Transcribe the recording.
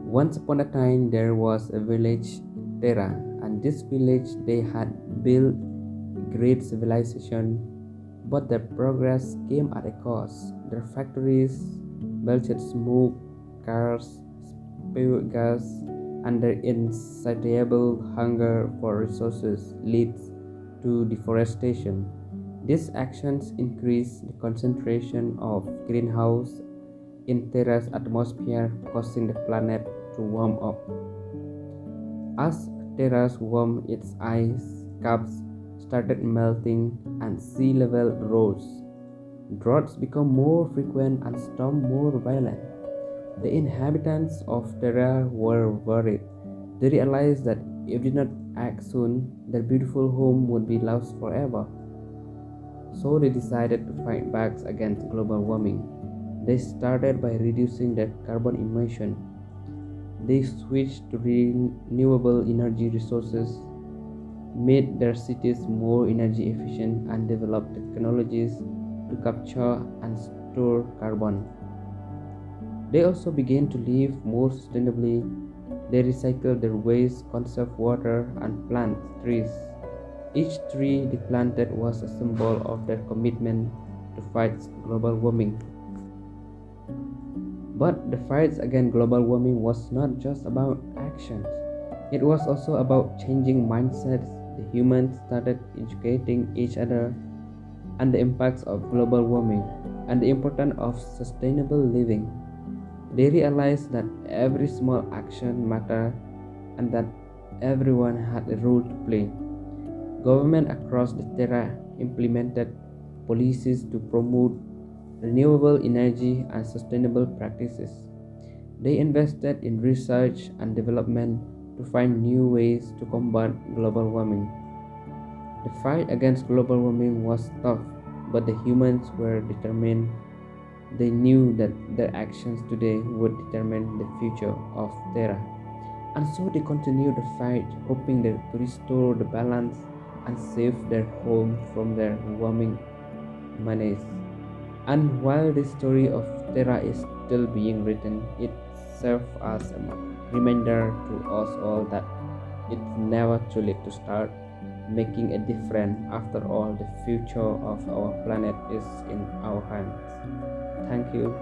Once upon a time, there was a village, Terra, and this village they had built great civilization, but their progress came at a cost. Their factories belched smoke, cars spewed gas, and their insatiable hunger for resources leads to deforestation. These actions increase the concentration of greenhouse in Terra's atmosphere, causing the planet to warm up. As Terra's warmed, its ice caps started melting and sea level rose. Droughts became more frequent and storms more violent. The inhabitants of Terra were worried. They realized that if they did not act soon, their beautiful home would be lost forever. So they decided to fight back against global warming. They started by reducing their carbon emission. They switched to renewable energy resources, made their cities more energy efficient, and developed technologies to capture and store carbon. They also began to live more sustainably. They recycled their waste, conserved water, and plant trees. Each tree they planted was a symbol of their commitment to fight global warming. But the fight against global warming was not just about actions. It was also about changing mindsets. The humans started educating each other and the impacts of global warming and the importance of sustainable living. They realized that every small action mattered and that everyone had a role to play. Government across the Terra implemented policies to promote renewable energy and sustainable practices. They invested in research and development to find new ways to combat global warming. The fight against global warming was tough, but the humans were determined. They knew that their actions today would determine the future of Terra. And so they continued the fight, hoping to restore the balance and save their home from their warming menace. And while the story of Terra is still being written, it serves as a reminder to us all that it's never too late to start making a difference. After all, the future of our planet is in our hands. Thank you.